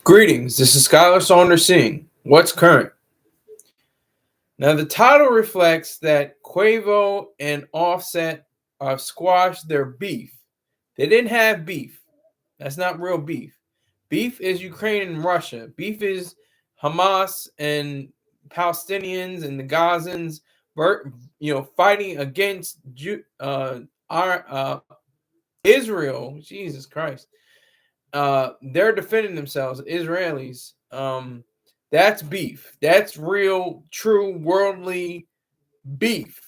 Greetings, this is Skylar Saunders Singh. What's current? Now, the title reflects that Quavo and Offset have squashed their beef. They didn't have beef. That's not real beef. Beef is Ukraine and Russia. Beef is Hamas and Palestinians and the Gazans, fighting against Israel. Jesus Christ. They're defending themselves, Israelis. That's beef. That's real, true, worldly beef.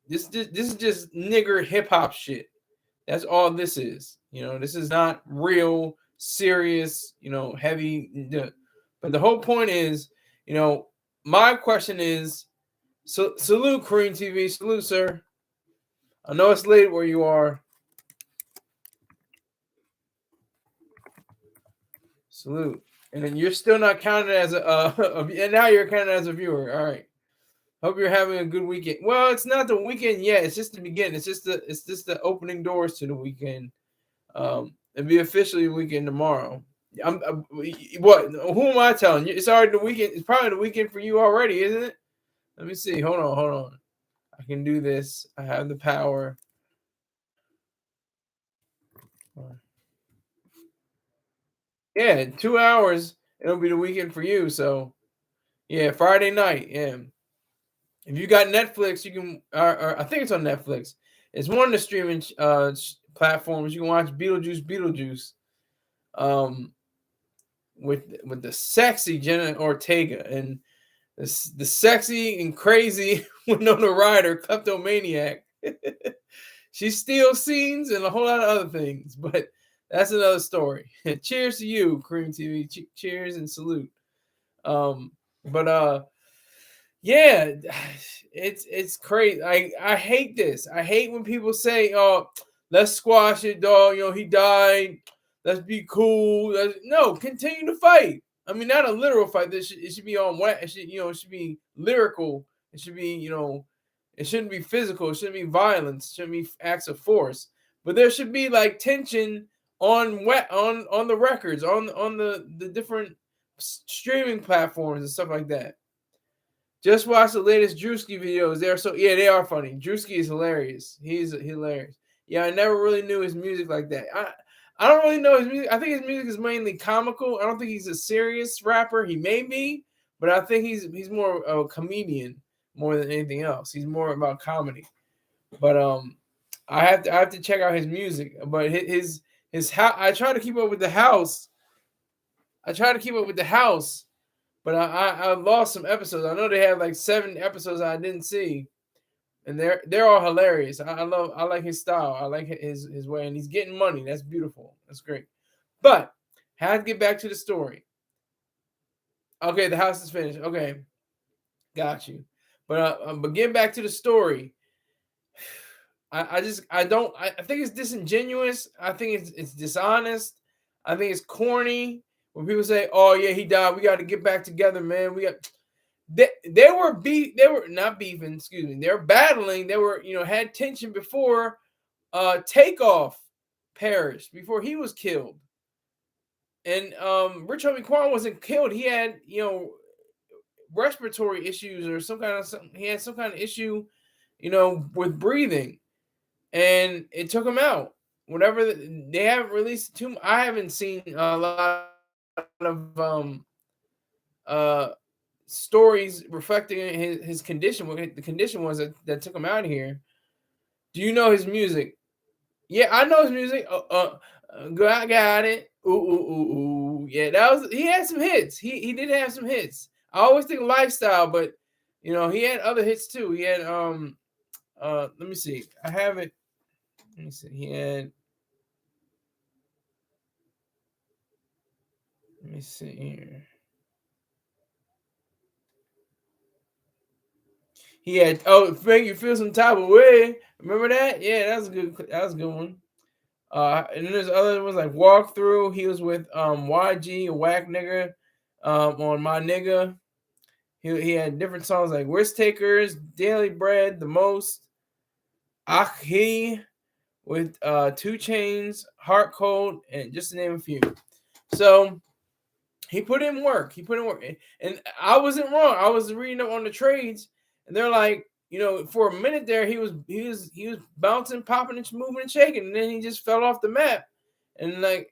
This is just nigger hip hop shit. That's all this is. This is not real, serious, heavy. But the whole point is, my question is, salute Korean TV, salute, sir. I know it's late where you are. Salute. And then you're still not counted as and now you're counted as a viewer. All right. Hope you're having a good weekend. Well, it's not the weekend yet. It's just the beginning. It's just the opening doors to the weekend. It'll be officially weekend tomorrow. What? Who am I telling you? It's already the weekend. It's probably the weekend for you already, isn't it? Let me see. Hold on. I can do this. I have the power. Yeah, in 2 hours it'll be the weekend for you. So, yeah, Friday night. Yeah, if you got Netflix, you can. Or I think it's on Netflix. It's one of the streaming platforms. You can watch Beetlejuice, with the sexy Jenna Ortega and the sexy and crazy Winona Ryder, kleptomaniac. She steals scenes and a whole lot of other things, but that's another story. Cheers to you, Korean TV. Cheers and salute. Yeah, it's crazy. I hate this. I hate when people say, "Oh, let's squash it, dog. He died. Let's be cool." No, continue to fight. I mean, not a literal fight. It should be on what it should be lyrical. It should be, it shouldn't be physical. It shouldn't be violence. It shouldn't be acts of force. But there should be like tension on the records, on the different streaming platforms and stuff like that. Just watch the latest Drewski videos. They are funny. Drewski is hilarious. He's hilarious. Yeah, I never really knew his music like that. I don't really know his music. I think his music is mainly comical. I don't think he's a serious rapper. He may be, but I think he's more of a comedian more than anything else. He's more about comedy. But I have to check out his music. But his house. I try to keep up with the house. But I lost some episodes. I know they have like 7 episodes I didn't see, and they're all hilarious. I like his style. I like his way, and he's getting money. That's beautiful. That's great. But how to get back to the story? Okay, the house is finished. Okay, got you. But getting back to the story, I think it's disingenuous. I think it's dishonest. I think it's corny. When people say, "Oh yeah, he died. We got to get back together, man." They were not beefing. Excuse me. They were battling. They were had tension before Takeoff perished, before he was killed. And Rich Homie Quan wasn't killed. He had respiratory issues or he had some kind of issue, with breathing, and it took him out. Whatever they haven't released too. I haven't seen a lot of stories reflecting his condition. What the condition was that took him out of here. Do you know his music? Yeah, I know his music. I got it. Ooh. Yeah, he had some hits. He did have some hits. I always think Lifestyle, but he had other hits too. He had let me see. I have it. Let me see. Let me see here. He had make you feel some type of way. Remember that? Yeah, that was a good one. And then there's other ones like Walk Through. He was with YG, a whack nigga, on My Nigga. He had different songs like Risk Takers, Daily Bread, The Most, Ahi, with 2 Chainz, Heart Cold, and just to name a few. So he put in work. He put in work, and I wasn't wrong. I was reading up on the trades, and they're like, for a minute there, he was bouncing, popping, and moving and shaking, and then he just fell off the map, and like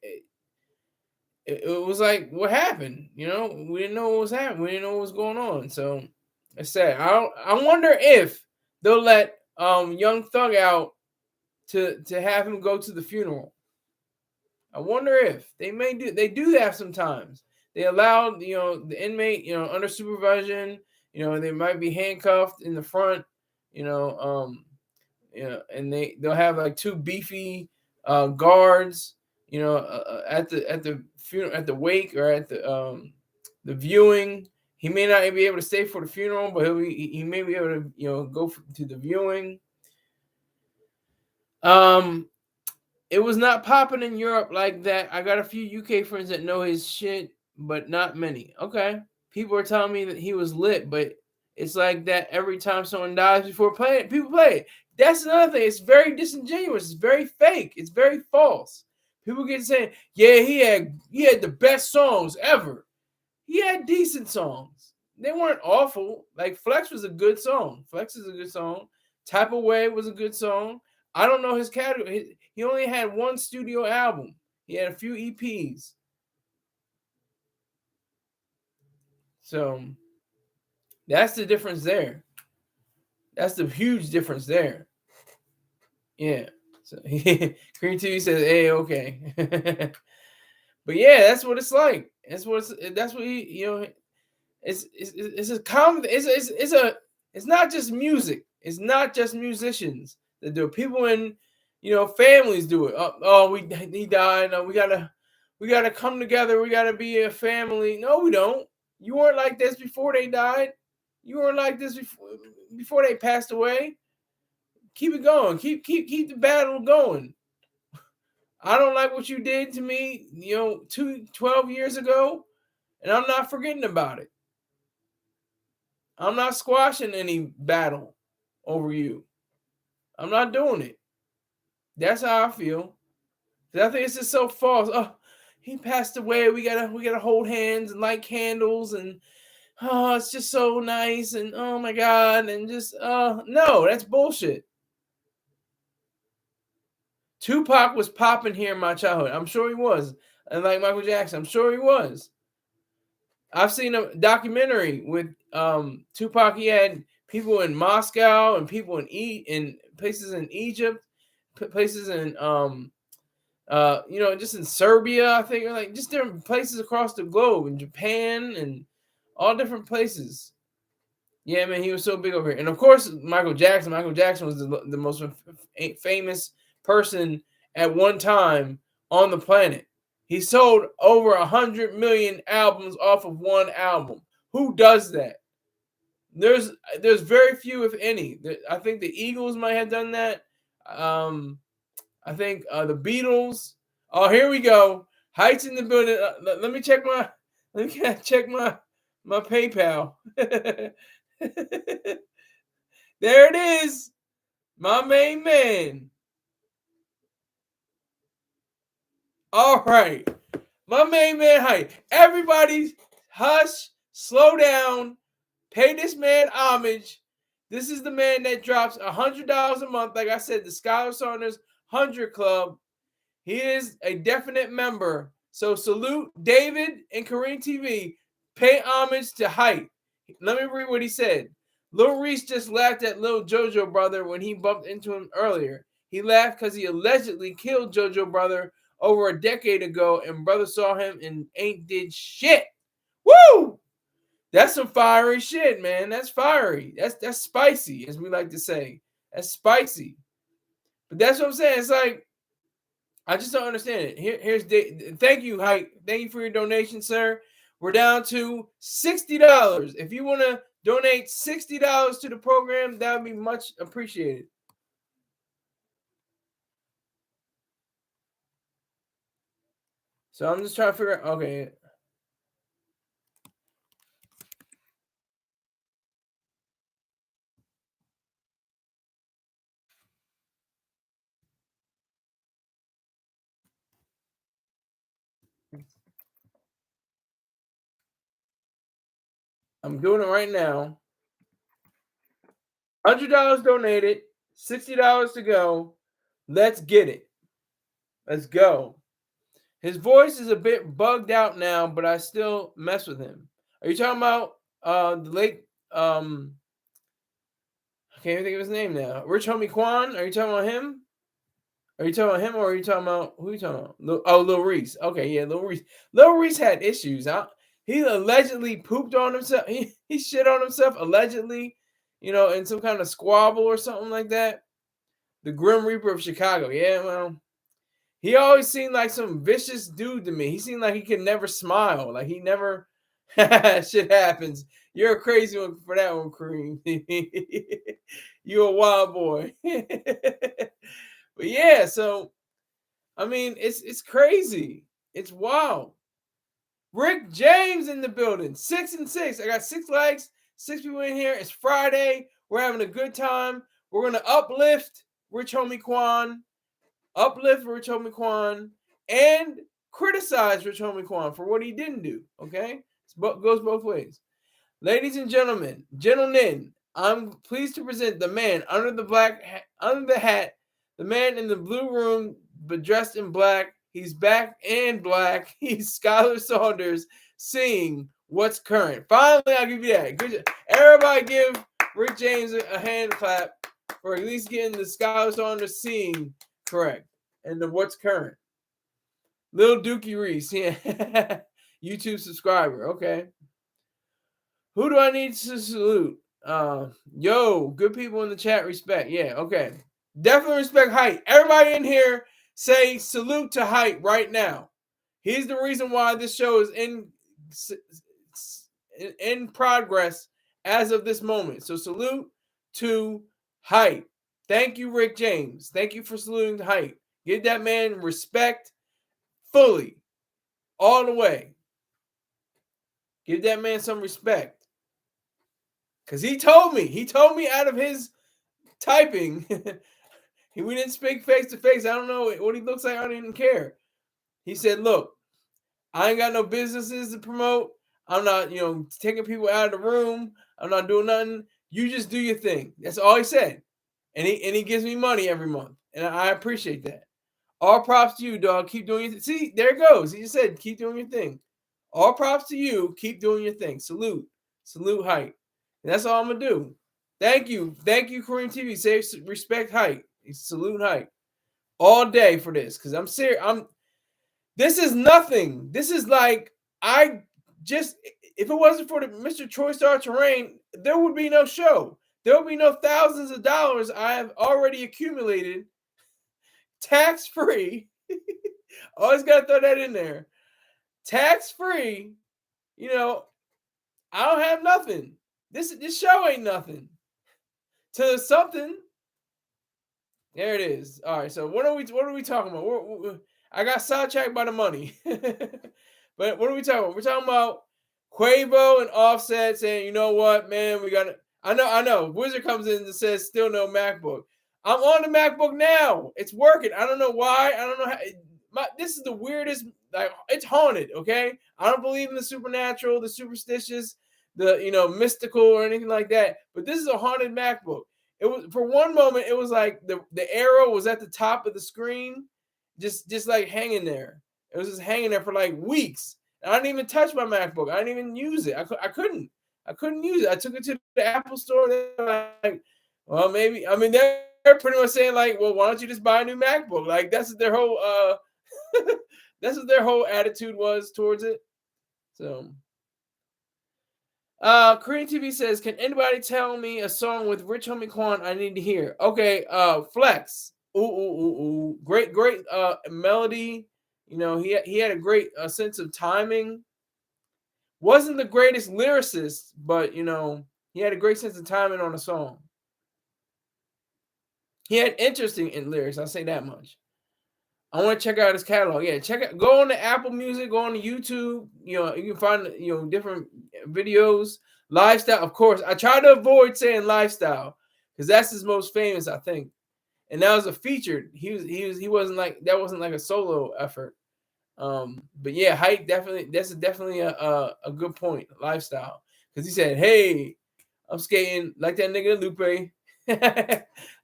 it was like, what happened? We didn't know what was happening. We didn't know what was going on. So I said, I wonder if they'll let Young Thug out to have him go to the funeral. I wonder if they do that sometimes. They allow the inmate under supervision. They might be handcuffed in the front. And they'll have like two beefy guards. At the funeral, at the wake, or at the viewing. He may not be able to stay for the funeral, but he may be able to go to the viewing. It was not popping in Europe like that. I got a few UK friends that know his shit, but not many. Okay. People are telling me that he was lit, but it's like that every time someone dies before playing it, people play it. That's another thing. It's very disingenuous. It's very fake. It's very false. People get saying, yeah, he had the best songs ever. He had decent songs. They weren't awful. Like Flex was a good song. Flex is a good song. Type of Way was a good song. I don't know his category. He only had one studio album. He had a few EPs. So that's the difference there. That's the huge difference there. Yeah. So Cream TV says, "Hey, okay." But yeah, that's what it's like. That's what he. It's a common. It's not just music. It's not just musicians that do it. People in families do it. He died. We gotta come together. We gotta be a family. No, we don't. You weren't like this before they died. You weren't like this before they passed away. Keep it going. Keep the battle going. I don't like what you did to me, 12 years ago, and I'm not forgetting about it. I'm not squashing any battle over you. I'm not doing it. That's how I feel. I think it's just so false. Oh, he passed away. We gotta hold hands and light candles, and it's just so nice, and oh my god, and just no, that's bullshit. Tupac was popping here in my childhood. I'm sure he was. And like Michael Jackson, I'm sure he was. I've seen a documentary with Tupac. He had people in Moscow and people in places in Egypt, places in just in Serbia, I think, like just different places across the globe, in Japan and all different places. Yeah, man, he was so big over here. And of course, Michael Jackson. Michael Jackson was the most famous person at one time on the planet. He sold over 100 million albums off of one album. Who does that? There's very few, if any. I think the Eagles might have done that. I think the Beatles. Oh, here we go. Heights in the building. Let me check my. Let me check my PayPal. There it is. My main man. All right. My main man Height. Everybody hush, slow down, pay this man homage. This is the man that drops $100 a month. Like I said, the Scholar Saunders 100 Club. He is a definite member. So salute David and Kareem TV. Pay homage to Height. Let me read what he said. Lil Reese just laughed at Lil JoJo brother when he bumped into him earlier. He laughed because he allegedly killed JoJo brother over a decade ago, and brother saw him and ain't did shit. Woo! That's some fiery shit, man. That's fiery. That's spicy, as we like to say. That's spicy. But that's what I'm saying. It's like, I just don't understand it. Here's thank you, Hike. Thank you for your donation, sir. We're down to $60. If you want to donate $60 to the program, that would be much appreciated. So I'm just trying to figure out. Okay. I'm doing it right now. $100 donated, $60 to go. Let's get it. Let's go. His voice is a bit bugged out now, but I still mess with him. Are you talking about the late I can't even think of his name now. Rich Homie Quan? Are you talking about him? Are you talking about him or are you talking about who are you talking about? Lil Reese. Okay, yeah, Lil Reese. Lil Reese had issues. He allegedly pooped on himself. He shit on himself allegedly, in some kind of squabble or something like that. The Grim Reaper of Chicago. Yeah, well, he always seemed like some vicious dude to me. He seemed like he could never smile. Like he never shit happens. You're a crazy one for that one, Kareem. You a wild boy. But yeah, so I mean, it's crazy. It's wild. Rick James in the building. 6 and 6. I got 6 likes, 6 people in here. It's Friday. We're having a good time. We're gonna uplift Rich Homie Quan, and criticize Rich Homie Quan for what he didn't do. Okay, it goes both ways. Ladies and gentlemen, I'm pleased to present the man under the hat, the man in the blue room, but dressed in black. He's back in black. He's Skylar Saunders singing "What's Current." Finally, I'll give you that. Good job. Everybody, give Rick James a hand clap for at least getting the Skylar Saunders singing correct and the "What's Current." Lil Dookie Reese, yeah, YouTube subscriber. Okay. Who do I need to salute? Yo, good people in the chat. Respect. Yeah, okay. Definitely respect Height. Everybody in here say salute to Height right now. He's the reason why this show is in progress as of this moment. So salute to Height. Thank you, Rick James. Thank you for saluting to Height. Give that man respect fully, all the way. Give that man some respect. Because he told me out of his typing, we didn't speak face to face. I don't know what he looks like. I don't even care. He said, look, I ain't got no businesses to promote. I'm not, taking people out of the room. I'm not doing nothing. You just do your thing. That's all he said. And he gives me money every month. And I appreciate that. All props to you, dog. Keep doing your thing. See, there it goes. He just said, keep doing your thing. All props to you. Keep doing your thing. Salute. Salute Height. And that's all I'm going to do. Thank you, Kareem TV. Say respect Height. Salute Height. All day for this. Because I'm serious. This is nothing. This is like, if it wasn't for the Mr. Troy Star Terrain, there would be no show. There would be no thousands of dollars I have already accumulated tax-free. Always got to throw that in there. Tax-free, I don't have nothing. This show ain't nothing. To something. There it is. All right. So what are we talking about? I got sidetracked by the money. But what are we talking about? We're talking about Quavo and Offset saying, you know what, man, we got to. I know. Wizard comes in and says, still no MacBook. I'm on the MacBook now. It's working. I don't know why. I don't know how. This is the weirdest. Like, it's haunted. Okay. I don't believe in the supernatural, the superstitious, the mystical or anything like that. But this is a haunted MacBook. It was, for one moment, it was like the arrow was at the top of the screen, just like hanging there. It was just hanging there for like weeks. And I didn't even touch my MacBook. I didn't even use it. I couldn't use it. I took it to the Apple store. They're like, well, maybe. I mean, they're pretty much saying like, well, why don't you just buy a new MacBook? Like that's what their whole that's what their whole attitude was towards it. So Korean TV says, can anybody tell me a song with Rich Homie Quan I need to hear? Okay, Flex. Ooh. Great melody. He had a great sense of timing. Wasn't the greatest lyricist, but he had a great sense of timing on the song. He had interesting in lyrics, I'll say that much. I want to check out his catalog. Yeah, go on to Apple Music, go on to YouTube. You can find different videos. Lifestyle, of course. I try to avoid saying lifestyle because that's his most famous, I think. And that was a featured. He wasn't like that. Wasn't like a solo effort. But yeah, Height definitely. That's definitely a good point. Lifestyle. because he said, "Hey, I'm skating like that nigga Lupe."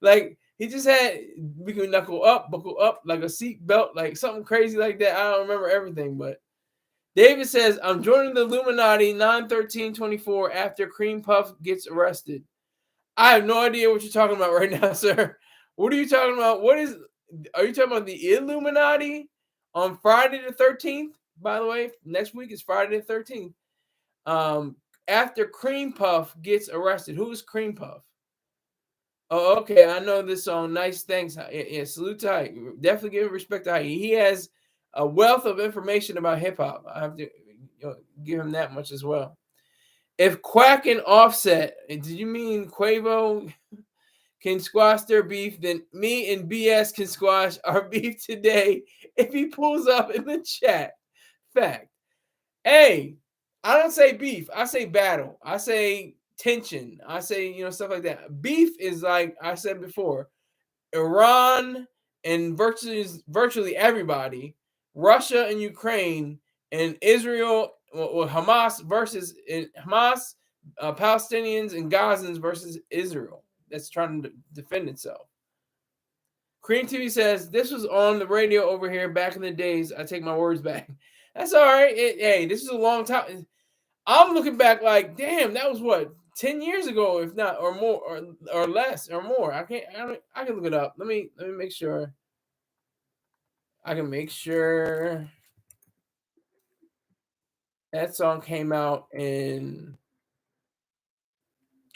Like he just had we can buckle up like a seat belt, like something crazy like that. I don't remember everything, but David says, "I'm joining the Illuminati 9/13/24 after Cream Puff gets arrested." I have no idea what you're talking about right now, sir. What are you talking about? Are you talking about the Illuminati on Friday the 13th? By the way, next week is Friday the 13th. After Cream Puff gets arrested. Who is Cream Puff? Oh, okay. I know this song. Nice, thanks. Yeah, salute to Ike. Definitely give respect to Ike. He has a wealth of information about hip hop. I have to give him that much as well. If Quack and Offset, did you mean Quavo, can squash their beef, then me and BS can squash our beef today if he pulls up in the chat. Fact. Hey, I don't say beef. I say battle. I say tension. I say, stuff like that. Beef is like I said before, Iran and virtually everybody, Russia and Ukraine and Israel, Hamas versus Hamas, Palestinians and Gazans versus Israel that's trying to defend itself. Cream TV says, this was on the radio over here back in the days. I take my words back. That's all right. Hey, this is a long time. I'm looking back like, damn, that was what, 10 years ago, if not, or more, or less, or more. I can look it up. Let me make sure. I can make sure that song came out in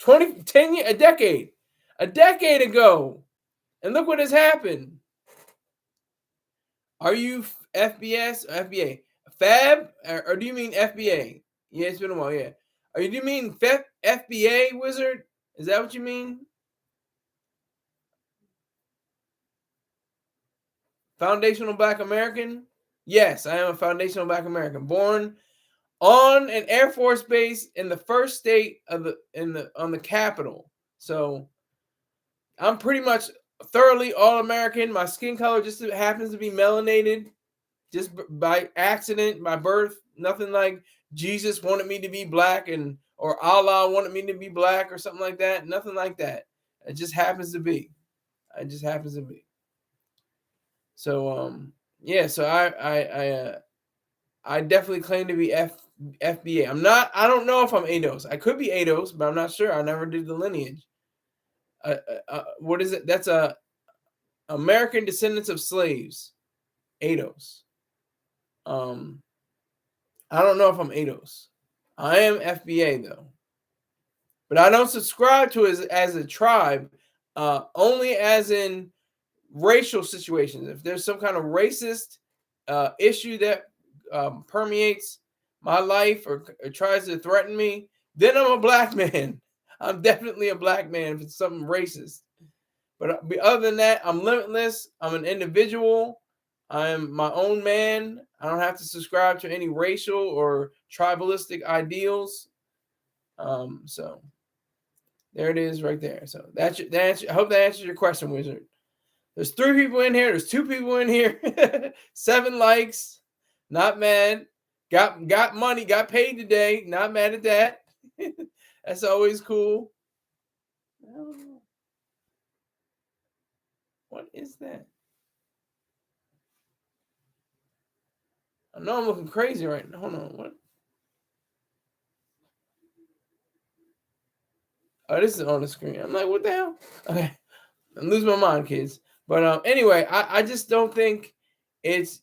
10 years, a decade ago. And look what has happened. Are you FBS or FBA? Fab, or do you mean FBA? Yeah, it's been a while, yeah. Do you mean FBA, Wizard? Is that what you mean? Foundational Black American? Yes, I am a foundational Black American. Born on an Air Force base in the first state on the capital. So I'm pretty much thoroughly all American. My skin color just happens to be melanated, just by accident, by birth. Nothing like Jesus wanted me to be black or Allah wanted me to be black or something like that. Nothing like that. It just happens to be. It just happens to be. So yeah. So I definitely claim to be FBA. I'm not. I don't know if I'm ADOS. I could be ADOS, but I'm not sure. I never did the lineage. What is it? That's American descendants of slaves. ADOS. I don't know if I'm ADOS. I am FBA though, but I don't subscribe to it as a tribe. Only as in racial situations. If there's some kind of racist issue that permeates my life or tries to threaten me, then I'm a black man. I'm definitely a black man if it's something racist. But other than that, I'm limitless. I'm an individual. I'm my own man. I don't have to subscribe to any racial or tribalistic ideals. So there it is right there. So I hope that answers your question, Wizard. There's 3 people in here. There's 2 people in here. 7 likes. Not mad. Got money. Got paid today. Not mad at that. That's always cool. What is that? I know I'm looking crazy right now. Hold on. What? Oh, this is on the screen. I'm like, what the hell? Okay. I'm losing my mind, kids. But anyway, I just don't think it's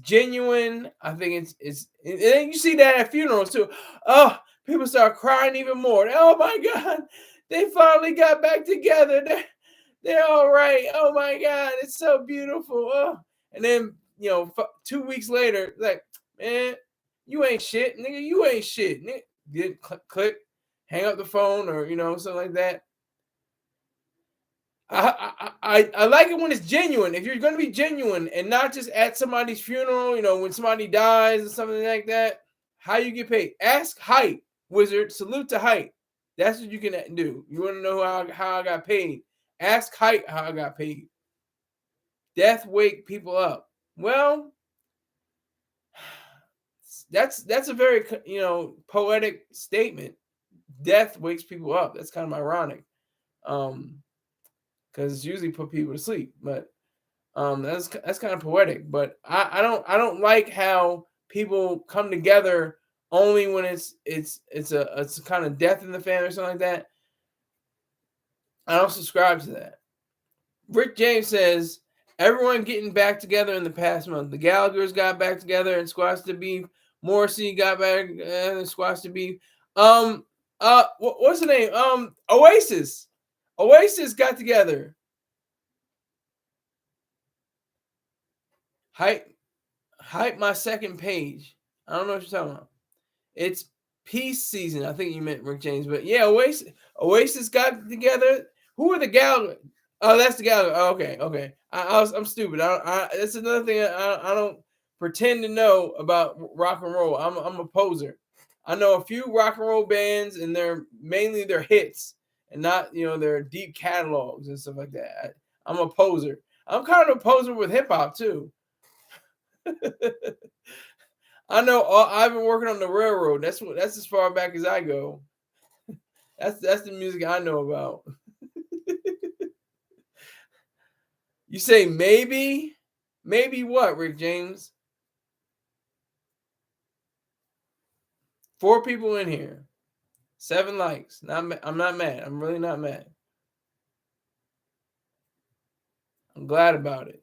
genuine. I think it's and you see that at funerals too. Oh, people start crying even more. Oh my God, they finally got back together. They're all right. Oh my God, it's so beautiful. Oh. And then 2 weeks later, like, man, you ain't shit, nigga. You ain't shit. Nigga. Get click, hang up the phone or something like that. I like it when it's genuine. If you're going to be genuine and not just at somebody's funeral, when somebody dies or something like that, how you get paid? Ask Height, Wizard. Salute to Height. That's what you can do. You want to know how I got paid? Ask Height how I got paid. Death wake people up. Well, that's a very poetic statement. death wakes people up. That's kind of ironic, because it's usually put people to sleep. But that's kind of poetic. But I don't like how people come together only when it's a kind of death in the family or something like that. I don't subscribe to that. Rick James says everyone getting back together in the past month. The Gallaghers got back together and squashed the beef. Morrissey got back and squashed the beef. What's the name? Oasis. Oasis got together. Hype my second page. I don't know what you're talking about. It's peace season. I think you meant Rick James, but yeah, Oasis got together. Who are the Gallagher? Oh, that's the Gallagher. Oh, okay. I'm stupid. That's another thing. I don't pretend to know about rock and roll. I'm a poser. I know a few rock and roll bands, and they're mainly their hits, and not their deep catalogs and stuff like that. I'm a poser. I'm kind of a poser with hip hop too. I know. I've been working on the railroad. That's as far back as I go. That's the music I know about. You say maybe what, Rick James? 4 people in here, 7 likes. I'm not mad. I'm really not mad. I'm glad about it.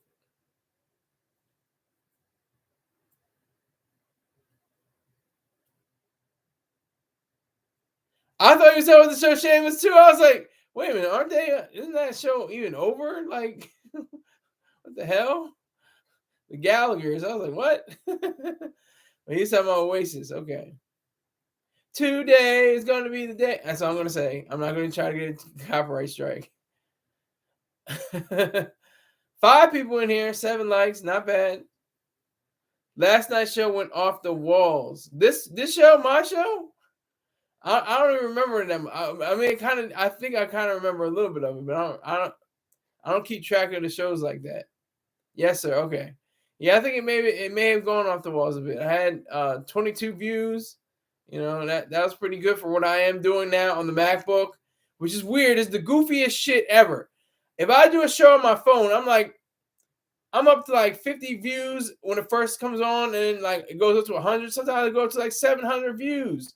I thought you said it was the show Shameless too. I was like, wait a minute, aren't they? Isn't that show even over? Like, what the hell? The Gallaghers. I was like, what? But he's talking about Oasis. Okay. Today is going to be the day. That's all I'm going to say. I'm not going to try to get a copyright strike. 5 people in here, 7 likes. Not bad. Last night's show went off the walls. This show, my show? I don't even remember them. I mean, I think I kind of remember a little bit of it, but I don't keep track of the shows like that. Yes, sir. Okay. Yeah, I think it may have gone off the walls a bit. I had 22 views. That was pretty good for what I am doing now on the MacBook, which is weird. It's the goofiest shit ever. If I do a show on my phone, I'm up to like 50 views when it first comes on, and like it goes up to 100. Sometimes it goes to like 700 views.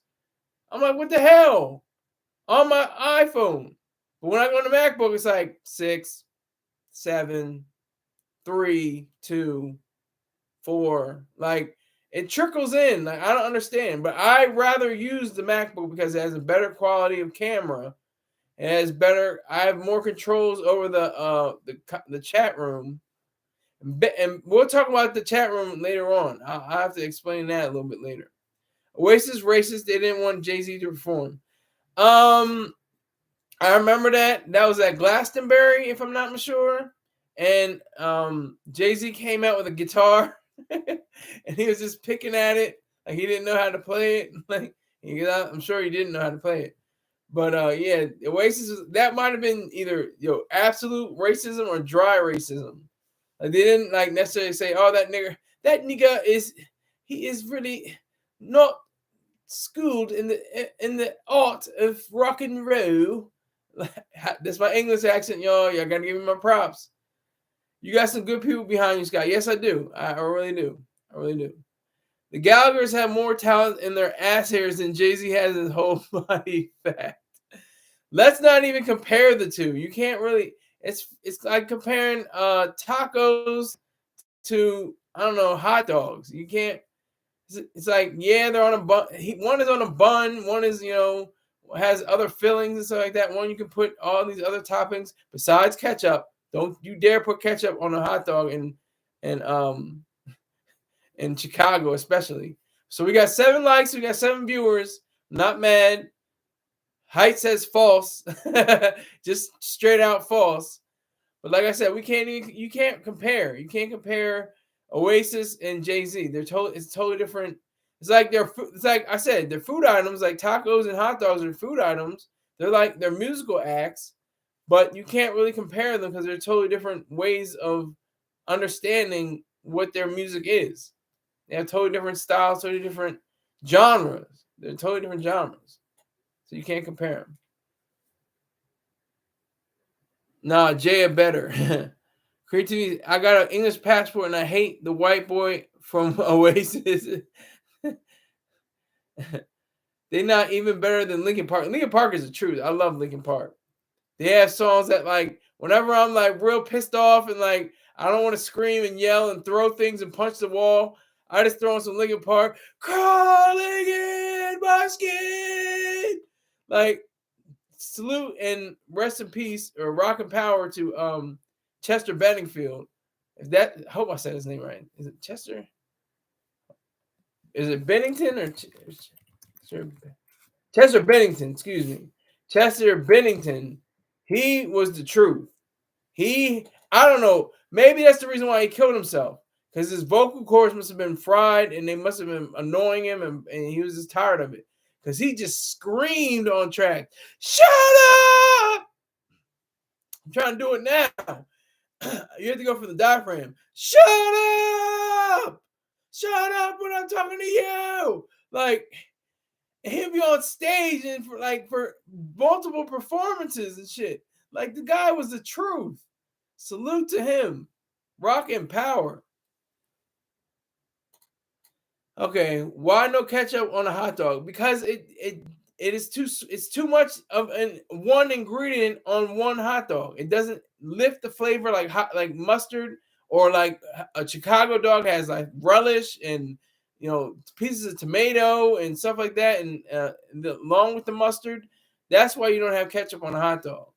I'm like, what the hell? On my iPhone. But when I go on the MacBook, it's like 6, 7, 3, 2, 4. Like, it trickles in. Like, I don't understand. But I rather use the MacBook because it has a better quality of camera. It has better. I have more controls over the chat room. And we'll talk about the chat room later on. I'll have to explain that a little bit later. Oasis racist. They didn't want Jay-Z to perform. I remember that. That was at Glastonbury, if I'm not sure. And Jay-Z came out with a guitar, and he was just picking at it like he didn't know how to play it. Like, I'm sure he didn't know how to play it. But yeah, Oasis, that might have been either absolute racism or dry racism. Like, they didn't like necessarily say, "Oh, that nigga is really not schooled in the art of rock and roll." That's my English accent, y'all. Y'all gotta give me my props. You got some good people behind you, Scott. Yes, I do. I really do. I really do. The Gallaghers have more talent in their ass hairs than Jay-Z has his whole body fat. Let's not even compare the two. You can't really. It's like comparing tacos to, I don't know, hot dogs. You can't. It's like, yeah, they're on a bun. One is on a bun. One is, has other fillings and stuff like that. One you can put all these other toppings besides ketchup. Don't you dare put ketchup on a hot dog in Chicago, especially. So we got 7 likes. We got 7 viewers. Not mad. Height says false. Just straight out false. But like I said, you can't compare. You can't compare Oasis and Jay-Z. It's totally different. It's like I said, they're food items. Like tacos and hot dogs are food items. They're musical acts, but you can't really compare them because they're totally different ways of understanding what their music is. They have totally different styles, totally different genres. They're totally different genres. So you can't compare them. Nah, Jay are better. Creativity. I got an English passport and I hate the white boy from Oasis. They're not even better than Linkin Park. Linkin Park is the truth. I love Linkin Park. They have songs that, like, whenever I'm like real pissed off and like I don't want to scream and yell and throw things and punch the wall, I just throw on some Linkin Park. Crawling in my skin. Like, salute and rest in peace or rock and power to Chester Benningfield. If that, I hope I said his name right. Is it Chester? Is it Bennington or Chester Bennington? Excuse me, Chester Bennington. He was the truth. I don't know. Maybe that's the reason why he killed himself, because his vocal cords must have been fried and they must have been annoying him, and he was just tired of it. Because he just screamed on track, "Shut up!" I'm trying to do it now. You have to go for the diaphragm. Shut up! Shut up when I'm talking to you! Like, him be on stage and for multiple performances and shit. Like, the guy was the truth. Salute to him. Rock and power. Okay, why no ketchup on a hot dog? Because it's too much of one ingredient on one hot dog. It doesn't lift the flavor like mustard, or like a Chicago dog has like relish and pieces of tomato and stuff like that, and along with the mustard. That's why you don't have ketchup on a hot dog.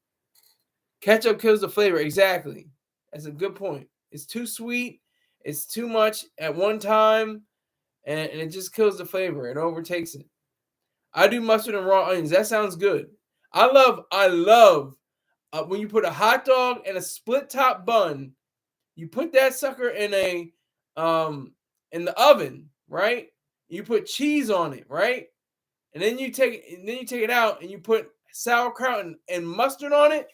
Ketchup kills the flavor. Exactly. That's a good point. It's too sweet. It's too much at one time. And it just kills the flavor. It overtakes it. I do mustard and raw onions. That sounds good. I love when you put a hot dog and a split top bun. You put that sucker in the oven, right? You put cheese on it, right? And then you take it out and you put sauerkraut and mustard on it.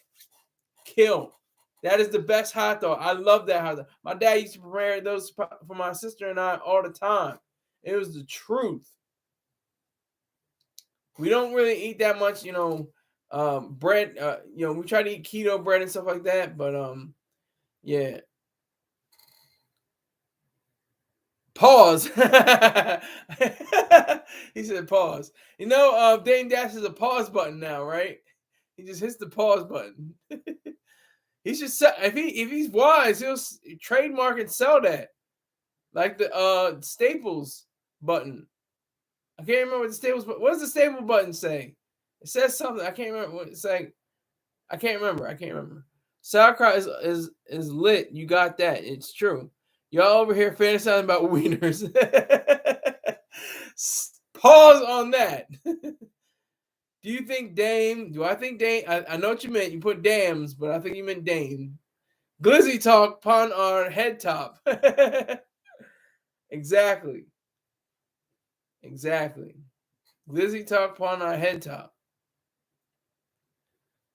Kill. That is the best hot dog. I love that hot dog. My dad used to prepare those for my sister and I all the time. It was the truth. We don't really eat that much, bread. We try to eat keto bread and stuff like that, but yeah. Pause. He said pause. Dame Dash is a pause button now, right? He just hits the pause button. He should sell, if he's wise, he'll trademark and sell that, like the Staples button. I can't remember what the Staples. What does the Staples button say? It says something. I can't remember what it's like. I can't remember. Sauerkraut is lit. You got that. It's true. Y'all over here fantasizing about wieners. Pause on that. Do you think Dame? Do I think Dame? I know what you meant. You put dams, but I think you meant Dame. Glizzy talk upon our head top. Exactly. Glizzy talk upon our head top.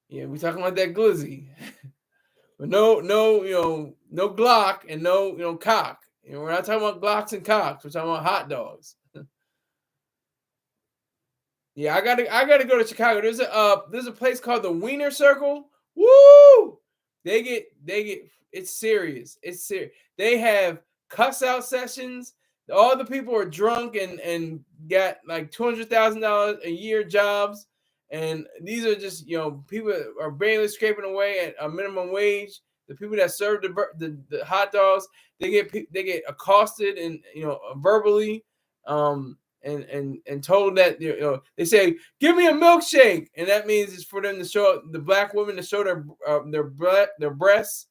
Yeah, we talking about that glizzy. But no Glock and no cock. We're not talking about Glocks and cocks. We're talking about hot dogs. Yeah, I gotta go to Chicago. There's a place called the Wiener Circle. Woo! They get it's serious. It's serious. They have cuss out sessions. All the people are drunk and got like $200,000 a year jobs. And these are just people that are barely scraping away at a minimum wage. The people that serve the hot dogs, they get accosted and verbally, and told that they say, "Give me a milkshake," and that means it's for them to show the black women to show their breasts.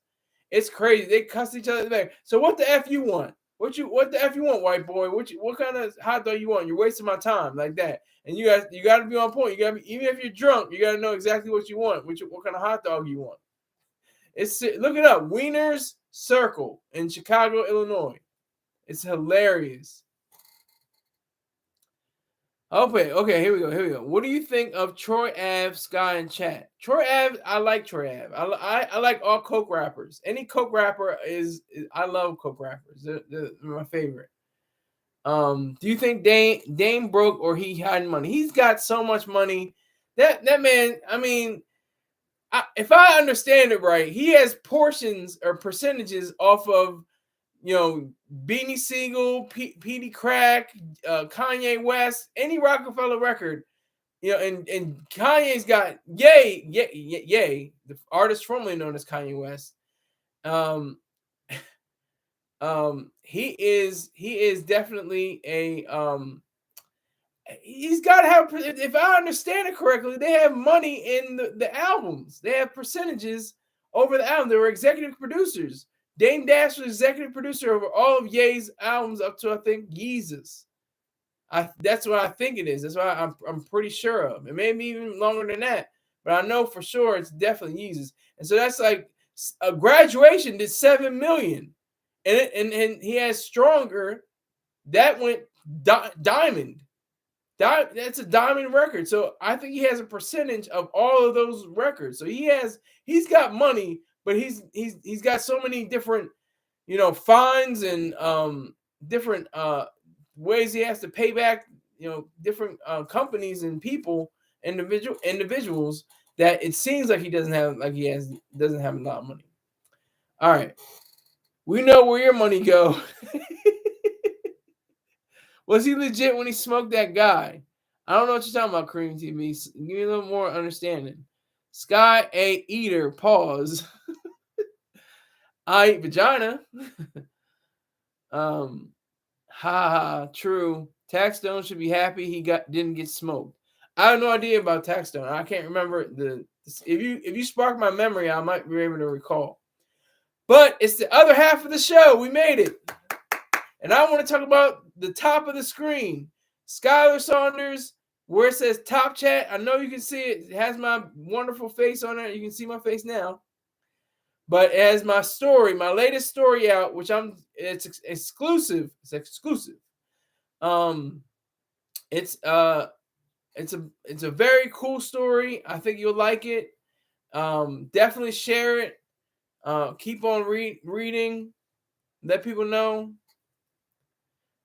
It's crazy. They cuss each other back. So what the f you want? What the f you want, white boy? What kind of hot dog you want? You're wasting my time like that. And you got to be on point. You got to be, even if you're drunk, you got to know exactly what you want. What kind of hot dog you want? Look it up. Wiener's Circle in Chicago, Illinois. It's hilarious. Okay, here we go. What do you think of Troy Ave, Sky, and Chat? Troy Ave, I like Troy Ave. I like all Coke rappers. Any Coke rapper I love Coke rappers. They're my favorite. Do you think Dame broke or he hiding money? He's got so much money That man, I mean, if I understand it right, he has portions or percentages off of, Beanie Siegel, Petey Crack, Kanye West, any Rockefeller record, and Kanye's got Ye, the artist formerly known as Kanye West. He is definitely a he's got to have, if I understand it correctly, they have money in the albums. They have percentages over the album. They were executive producers. Dame Dash was executive producer over all of Ye's albums up to, I think, Yeezus. That's what I think it is. That's what I'm pretty sure of. It may be even longer than that, but I know for sure it's definitely Yeezus. And so that's like a Graduation did 7 million, and he has Stronger that went diamond. That's a diamond record. So I think he has a percentage of all of those records. So he's got money, but he's got so many different, fines and different ways he has to pay back, different companies and individuals, that it seems like he doesn't have a lot of money. All right. We know where your money go. Was he legit when he smoked that guy? I don't know what you're talking about, Cream TV. Give me a little more understanding. Sky A Eater, pause. I eat vagina. True. Taxstone should be happy he didn't get smoked. I have no idea about Taxstone. I can't remember if you spark my memory, I might be able to recall. But it's the other half of the show. We made it. And I want to talk about the top of the screen. Skylar Saunders, where it says Top Chat. I know you can see it. It has my wonderful face on it. You can see my face now. But it has my story, my latest story out, which it's exclusive. It's exclusive. It's a very cool story. I think you'll like it. Definitely share it. Keep on reading. Let people know.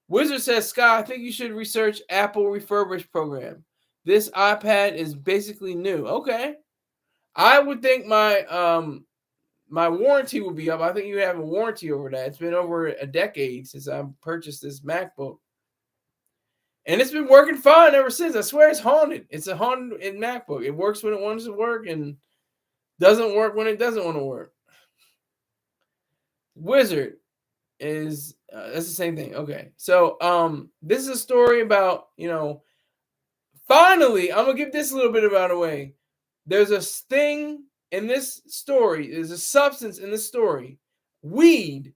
Wizard says, Scott, I think you should research Apple refurbished program. This iPad is basically new. Okay. I would think my my warranty would be up. I think you have a warranty over that. It's been over a decade since I purchased this MacBook. And it's been working fine ever since. I swear it's haunted. It's a haunted MacBook. It works when it wants to work and doesn't work when it doesn't want to work. Wizard is that's the same thing. Okay. So this is a story about, finally, I'm gonna give this a little bit about a way. There's a thing in this story, there's a substance in this story. Weed.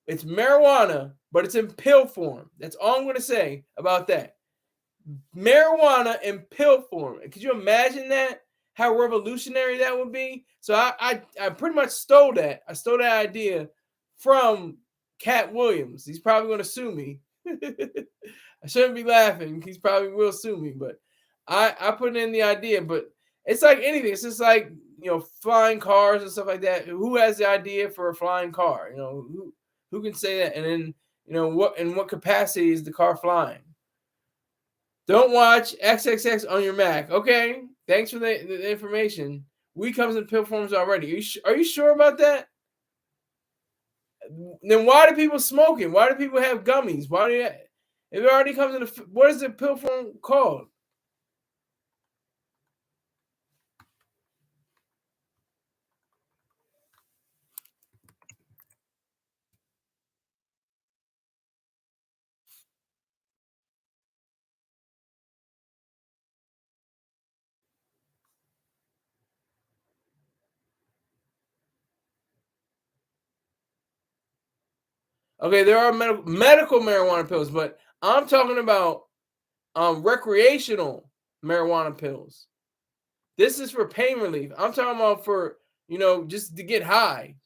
It's marijuana, but it's in pill form. That's all I'm gonna say about that. Marijuana in pill form. Could you imagine that? How revolutionary that would be? So I pretty much stole that. I stole that idea from Cat Williams. He's probably going to sue me. I shouldn't be laughing. He's probably will sue me, but I put in the idea. But it's like anything. It's just like, flying cars and stuff like that. Who has the idea for a flying car? Who can say that? And then, what capacity is the car flying? Don't watch XXX on your Mac. Okay. Thanks for the information. Weed comes in pill forms already. Are you sure about that? Then why do people smoke it? Why do people have gummies? Why do if it already comes in what is the pill form called? Okay, there are medical marijuana pills, but I'm talking about recreational marijuana pills. This is for pain relief. I'm talking about for, just to get high.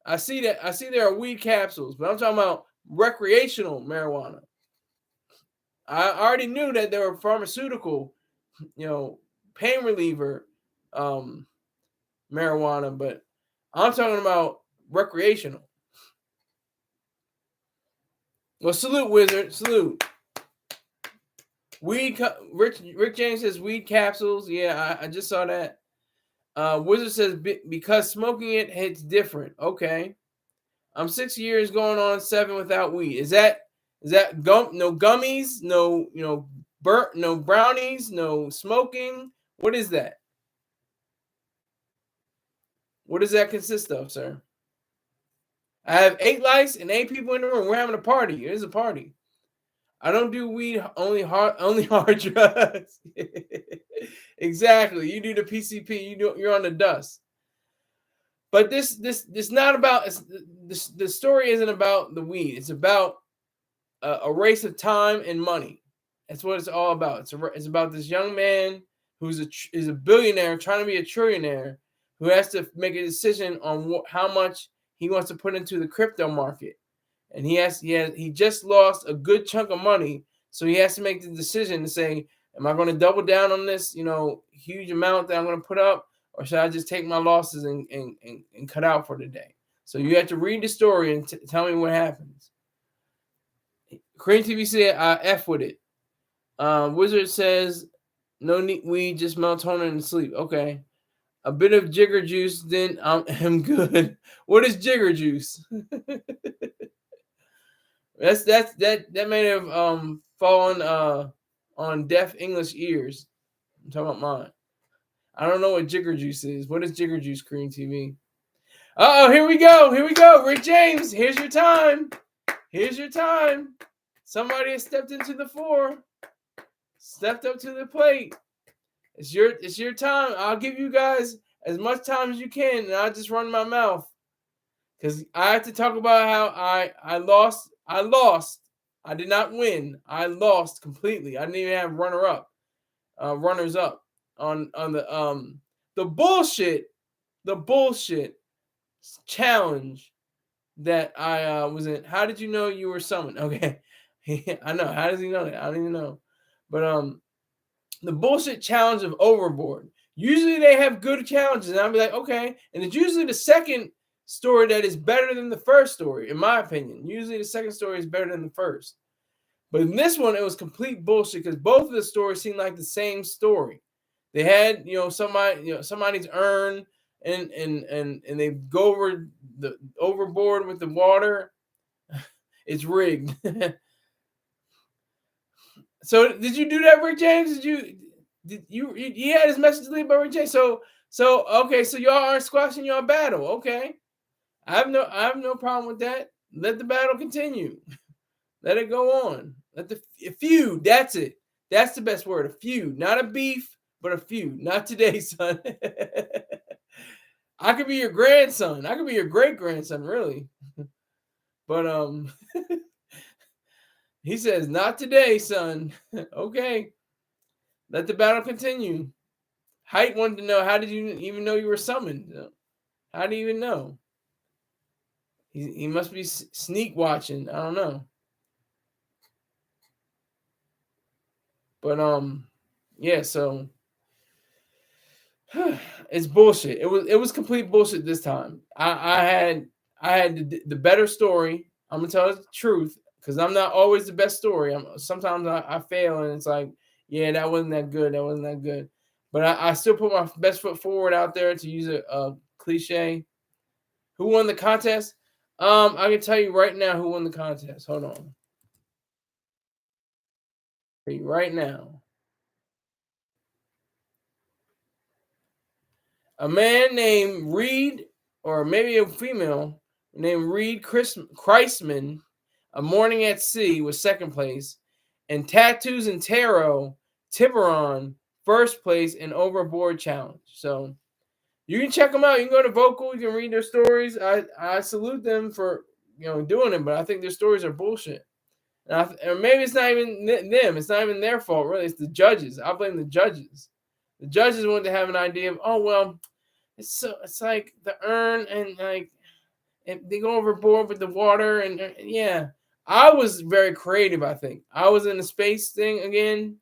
I see there are weed capsules, but I'm talking about recreational marijuana. I already knew that there were pharmaceutical, pain reliever marijuana, but I'm talking about recreational. Well, salute, Wizard. Salute. Rick James says weed capsules. Yeah, I just saw that. Wizard says because smoking it hits different. Okay. I'm 6 years going on 7 without weed. Is that no gummies, no no brownies, no smoking? What is that? What does that consist of, sir? I have 8 lights and 8 people in the room. We're having a party. It is a party. I don't do weed, only hard drugs. Exactly. You do the PCP. You're on the dust. But this not about the story isn't about the weed. It's about a race of time and money. That's what it's all about. It's about this young man who's is a billionaire trying to be a trillionaire who has to make a decision on how much he wants to put into the crypto market. And he just lost a good chunk of money, so he has to make the decision to say, am I going to double down on this, huge amount that I'm going to put up, or should I just take my losses and cut out for the day? So you have to read the story and tell me what happens. Cream TV said, I F with it. Wizard says, no need weed, just melatonin and sleep. Okay. A bit of jigger juice, then I'm good. What is jigger juice? That may have fallen on deaf English ears. I'm talking about mine. I don't know what jigger juice is. What is jigger juice, Cream TV? Uh-oh, here we go. Rick James, here's your time. Somebody has stepped into the floor. Stepped up to the plate. It's your time. I'll give you guys as much time as you can, and I'll just run my mouth. Because I have to talk about how I lost. I did not win. I lost completely. I didn't even have runners up on the bullshit challenge that I was in. How did you know you were summoned? Okay. I know. How does he know that? I don't even know. But the bullshit challenge of Overboard. Usually they have good challenges, and I'll be like, okay. And it's usually the second story that is better than the first story, in my opinion. Usually the second story is better than the first. But in this one, it was complete bullshit because both of the stories seemed like the same story. They had, somebody's urn and they go overboard with the water. It's rigged. So did you do that, Rick James? He had his message to leave by Rick James. So okay, so y'all aren't squashing your battle. Okay. I have no problem with that. Let the battle continue. Let it go on. Let the feud. That's it. That's the best word. A feud, not a beef, but a feud. Not today, son. I could be your grandson. I could be your great grandson, really. But he says, not today, son. Okay. Let the battle continue. Height wanted to know, how did you even know you were summoned? How do you even know? He must be sneak watching. I don't know. But yeah, so it's bullshit. It was complete bullshit this time. I had the better story. I'm gonna tell the truth because I'm not always the best story. Sometimes I fail and it's like, yeah, that wasn't that good. But I still put my best foot forward out there, to use a cliche. Who won the contest? I can tell you right now who won the contest. Hold on. Right now. A man named Reed, or maybe a female named Reed Kreisman, A Morning at Sea, was second place. And Tattoos and Tarot, Tiburon, first place in Overboard Challenge. So you can check them out. You can go to Vocal. You can read their stories. I salute them for doing it, but I think their stories are bullshit. And maybe it's not even them. It's not even their fault, really. It's the judges. I blame the judges. The judges want to have an idea of, oh well, it's like the urn and they go overboard with the water and yeah. I was very creative. I think I was in the space thing again.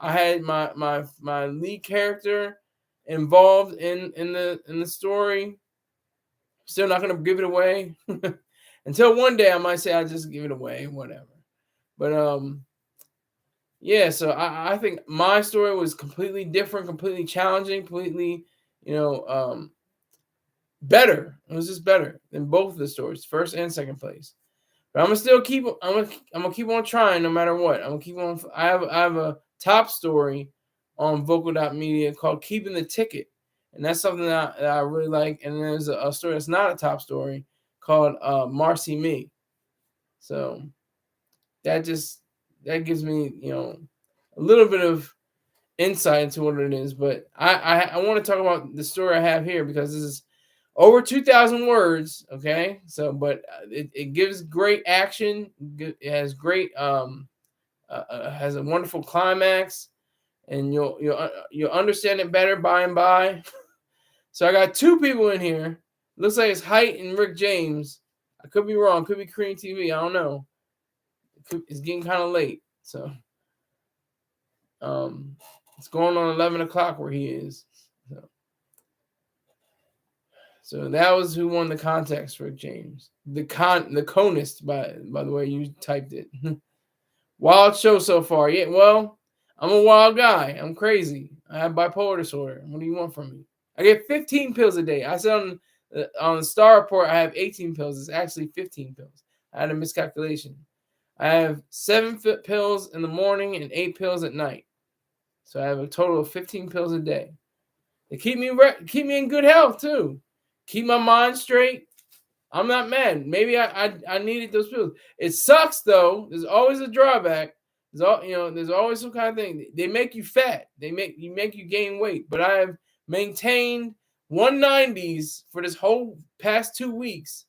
I had my lead character involved in the story. Still not gonna give it away until one day I might say I just give it away, whatever. But yeah, so I think my story was completely different, completely challenging, completely, you know, better. It was just better than both of the stories, first and second place. But I'm gonna still keep. I'm gonna keep on trying no matter what. I'm gonna keep on. I have a top story on Vocal.media called "Keeping the Ticket," and that's something that I really like. And there's a story that's not a top story called "Marcy Me." So that just that gives me a little bit of insight into what it is. But I want to talk about the story I have here because this is over 2,000 words. Okay, so but it gives great action. It has great has a wonderful climax, and you'll understand it better by and by. So I got two people in here. Looks like it's Height and Rick James. I could be wrong. Could be Korean TV. I don't know. It's getting kind of late, so um, it's going on 11 o'clock where he is. So that was who won the contest, Rick James. The conist, by the way you typed it. Wild show so far. Yeah, well, I'm a wild guy. I'm crazy. I have bipolar disorder. What do you want from me? I get 15 pills a day. I said on the Star Report I have 18 pills. It's actually 15 pills. I had a miscalculation. I have 7 pills in the morning and 8 pills at night. So I have a total of 15 pills a day. They keep me in good health too. Keep my mind straight. I'm not mad. Maybe I needed those pills. It sucks though. There's always a drawback. There's always some kind of thing. They make you fat. They make you gain weight. But I have maintained 190s for this whole past 2 weeks.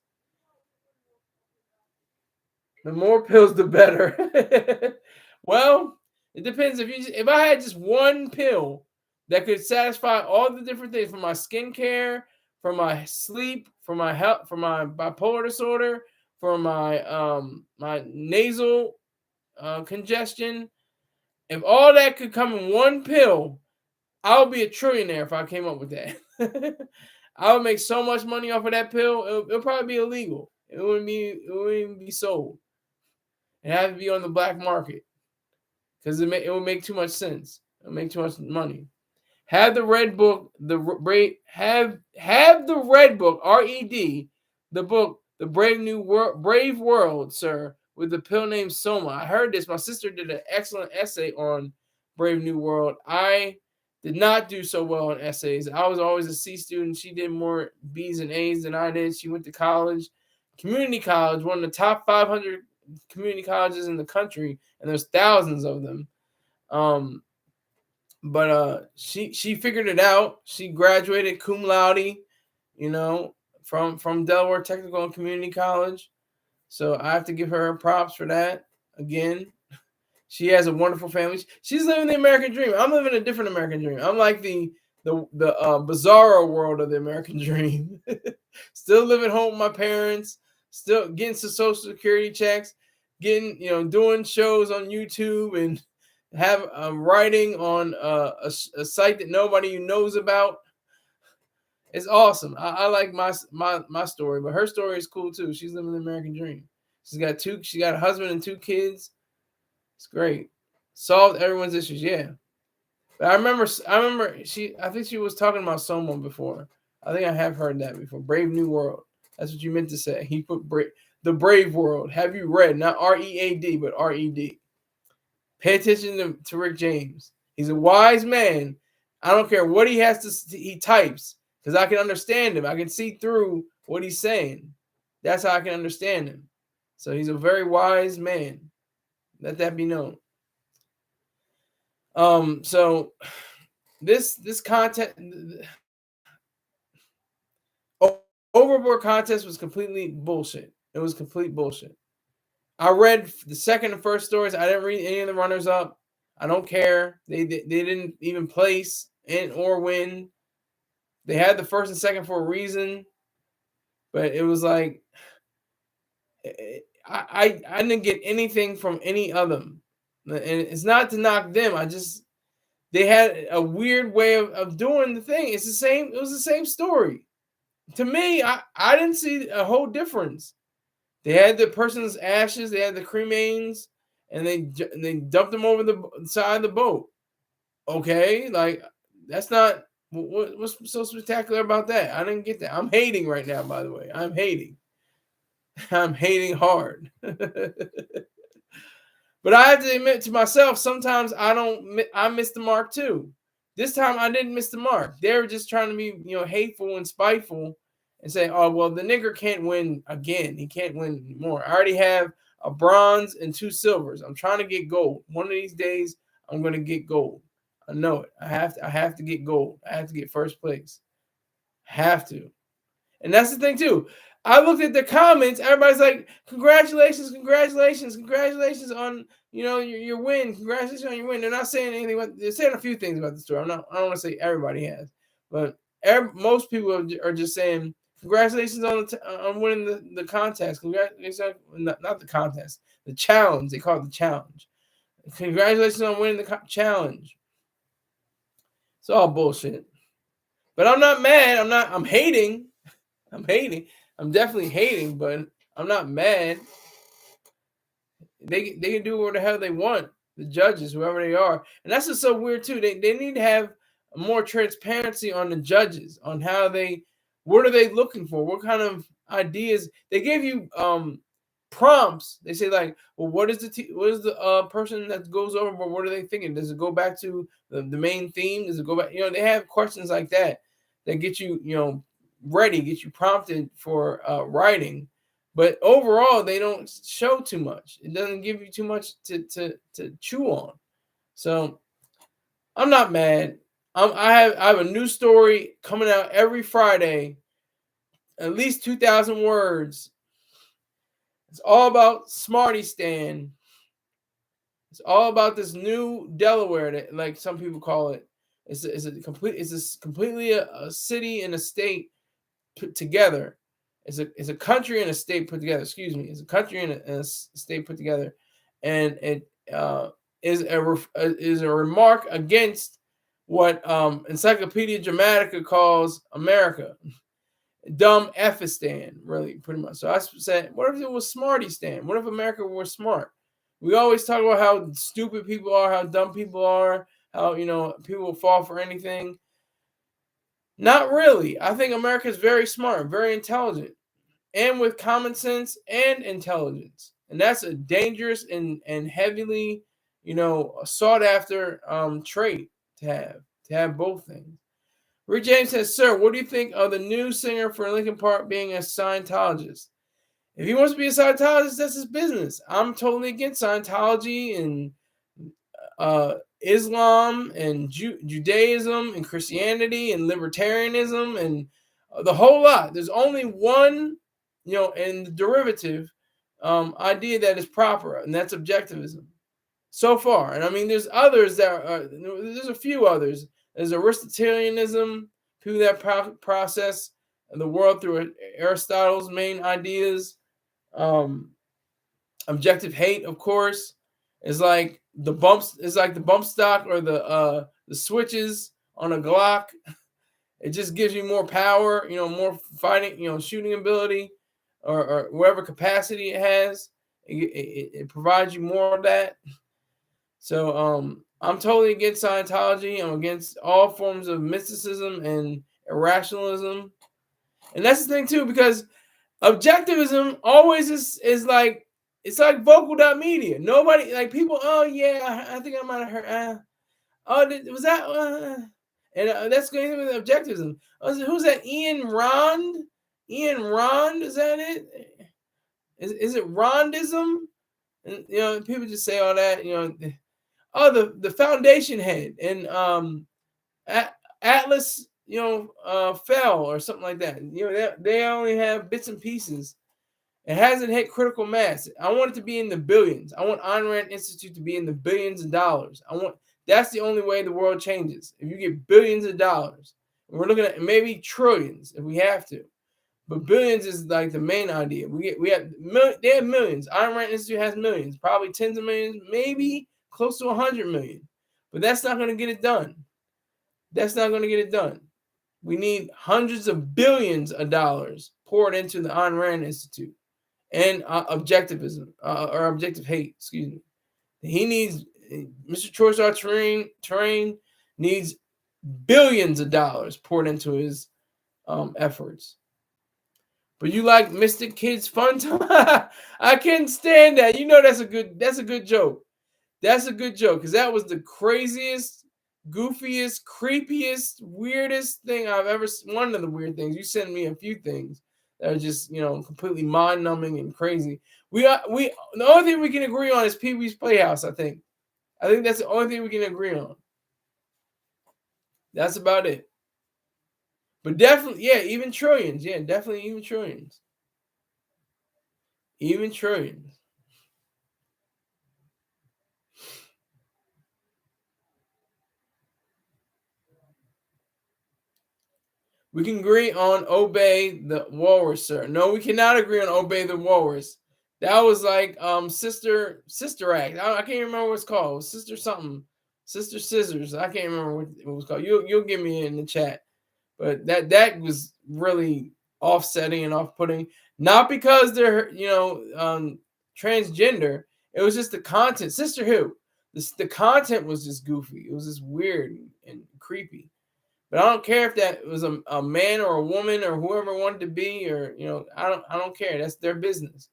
The more pills, the better. Well, it depends. If I had just one pill that could satisfy all the different things, from my skincare, for my sleep, for my health, for my bipolar disorder, for my nasal congestion, if all that could come in one pill, I would be a trillionaire if I came up with that. I would make so much money off of that pill. It'll probably be illegal. It wouldn't even be sold. It has to be on the black market because it will make too much sense. It'll make too much money. Have the red book, have the red book, RED, the book, the Brave World, sir, with the pill named Soma. I heard this. My sister did an excellent essay on Brave New World. I did not do so well on essays. I was always a C student. She did more B's and A's than I did. She went to college, community college, one of the top 500 community colleges in the country, and there's thousands of them. But she figured it out. She graduated cum laude, from Delaware Technical and Community College. So I have to give her props for that. Again, she has a wonderful family. She's living the American dream. I'm living a different American dream. I'm like the bizarro world of the American dream. Still living home with my parents. Still getting some Social Security checks. Doing shows on YouTube and have writing on a site that nobody knows about. It's awesome. I like my story, but her story is cool too. She's living the American dream. She got a husband and 2 kids. It's great. Solved everyone's issues. Yeah. But I remember I think she was talking about someone before. I think I have heard that before. Brave New World. That's what you meant to say. He put the Brave World. Have you read? Not READ, but RED. Pay attention to Rick James. He's a wise man. I don't care what he types, because I can understand him. I can see through what he's saying. That's how I can understand him. So he's a very wise man. Let that be known. So this content, overboard contest was completely bullshit. It was complete bullshit. I read the second and first stories. I didn't read any of the runners up. I don't care. They didn't even place or win. They had the first and second for a reason, but it was like I didn't get anything from any of them, and it's not to knock them. They had a weird way of doing the thing. It's the same. It was the same story. To me, I didn't see a whole difference. They had the person's ashes. They had the cremains, and they dumped him over the side of the boat. Okay, like that's not what's so spectacular about that. I didn't get that. I'm hating right now, by the way. I'm hating. I'm hating hard. But I have to admit to myself, sometimes I miss the mark too. This time I didn't miss the mark. They were just trying to be, hateful and spiteful and say, oh, well, the nigger can't win again. He can't win anymore. I already have a bronze and 2 silvers. I'm trying to get gold. One of these days, I'm going to get gold. I know it. I have to get gold. I have to get first place. Have to. And that's the thing too. I looked at the comments. Everybody's like, "Congratulations, congratulations, congratulations on your win. Congratulations on your win." They're not saying anything. They're saying a few things about the story. I don't want to say everybody has, but most people are just saying congratulations on winning the contest. Congratulations, not the contest, the challenge. They call it the challenge. Congratulations on winning the challenge. It's all bullshit. But I'm not mad. I'm hating. I'm hating. I'm definitely hating, but I'm not mad. They can do whatever the hell they want. The judges, whoever they are, and that's just so weird too. They need to have more transparency on the judges, on what are they looking for, what kind of ideas they give you. Prompts. They say like, well, what is the person that goes over? But what are they thinking? Does it go back to the main theme? Does it go back? They have questions like that get you ready, get you prompted for writing. But overall, they don't show too much. It doesn't give you too much to chew on. So I'm not mad. I have a new story coming out every Friday, at least 2,000 words. It's all about Smarty Stan. It's all about this new Delaware, that, like some people call it. It's completely a city and a state put together. It's a country and a state put together. Excuse me. It's a country and a state put together, and it is a remark against what Encyclopedia Dramatica calls America. Dumb Effistan, really, pretty much. So I said, what if it was Smarty Stan? What if America were smart? We always talk about how stupid people are, how dumb people are, how people will fall for anything. Not really. I think America is very smart, very intelligent, and with common sense and intelligence. And that's a dangerous and heavily, sought after trait to have both things. Rich James says, "Sir, what do you think of the new singer for Linkin Park being a Scientologist? If he wants to be a Scientologist, that's his business. I'm totally against Scientology and Islam and Judaism and Christianity and libertarianism and the whole lot. There's only one, and the derivative idea that is proper, and that's objectivism. So far, and I mean, there's others there's a few others. There's Aristotelianism, people that process the world through Aristotle's main ideas. Objective hate, of course, is like the bumps. It's like the bump stock or the switches on a Glock. It just gives you more power, more fighting, shooting ability, or whatever capacity it has. It provides you more of that. So I'm totally against Scientology. I'm against all forms of mysticism and irrationalism. And that's the thing too, because objectivism always is like, it's like vocal.media. Nobody, like people, oh yeah, I think I might have heard, was that, and that's going with objectivism. Who's that? Ian Rond? Ian Rond, is that it? Is it Rondism? And people just say all that, the foundation head and Atlas, fell or something like that. They only have bits and pieces. It hasn't hit critical mass. I want it to be in the billions. I want Ayn Rand Institute to be in the billions of dollars. That's the only way the world changes. If you get billions of dollars, we're looking at maybe trillions if we have to, but billions is like the main idea. They have millions. Ayn Rand Institute has millions, probably tens of millions, maybe close to 100 million. But that's not going to get it done. That's not going to get it done. We need hundreds of billions of dollars poured into the Ayn Rand Institute and objectivism or objective hate. Excuse me. He needs Mr. Choice Terrain needs billions of dollars poured into his efforts. But you like Mystic Kids Fun Time? I can't stand that. You know that's a good joke. That's a good joke because that was the craziest, goofiest, creepiest, weirdest thing I've ever. One of the weird things. You sent me a few things that are just completely mind numbing and crazy. We the only thing we can agree on is Pee Wee's Playhouse. I think that's the only thing we can agree on. That's about it. But definitely, yeah, even trillions. Yeah, definitely even trillions. Even trillions. We can agree on Obey the Walrus, sir. No, we cannot agree on Obey the Walrus. That was like Sister Act. I can't remember what it's called. It was Sister something. Sister Scissors. I can't remember what it was called. You'll give me in the chat. But that was really offsetting and off-putting. Not because they're transgender. It was just the content. Sister Who. The content was just goofy. It was just weird and creepy. But I don't care if that was a man or a woman or whoever wanted to be, or I don't care. That's their business.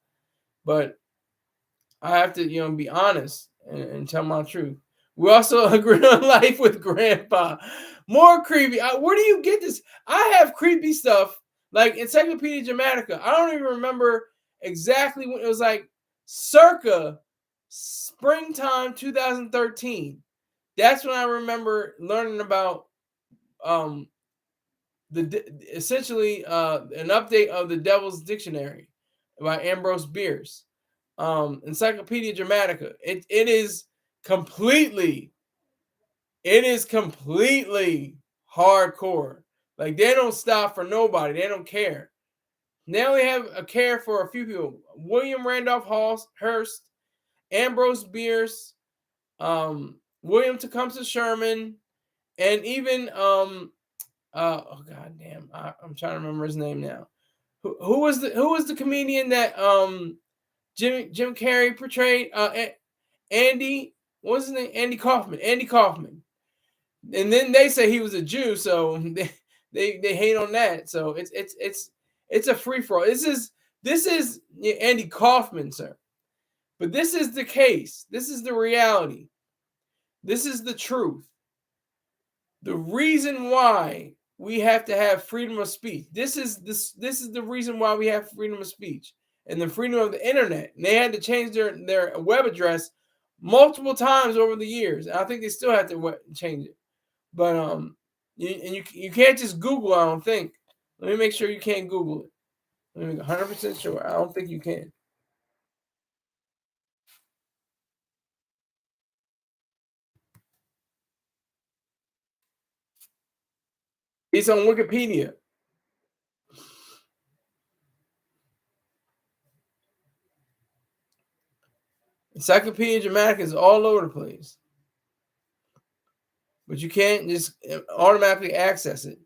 But I have to be honest and tell my truth. We also agree on Life with Grandpa. More creepy. Where do you get this? I have creepy stuff like Encyclopedia Dramatica. I don't even remember exactly when it was, like circa springtime 2013. That's when I remember learning about essentially an update of the Devil's Dictionary by Ambrose Bierce. Encyclopedia Dramatica. It is completely hardcore. Like they don't stop for nobody. They don't care. They only have a care for a few people. William Randolph Hearst, Ambrose Bierce, William Tecumseh Sherman, and even oh god damn, I'm trying to remember his name now. Who was the comedian that Jim Carrey portrayed? Andy, what was his name? Andy Kaufman. Andy Kaufman. And then they say he was a Jew, so they hate on that. So it's a free for all. This is Andy Kaufman, sir. But this is the case. This is the reality. This is the truth. The reason why we have to have freedom of speech. This is the reason why we have freedom of speech and the freedom of the internet. And they had to change their web address multiple times over the years. And I think they still have to change it. But you can't just Google. I don't think. Let me make sure you can't Google it. Let me be 100% sure. I don't think you can. It's on Wikipedia. Encyclopedia Dramatica is all over the place. But you can't just automatically access it.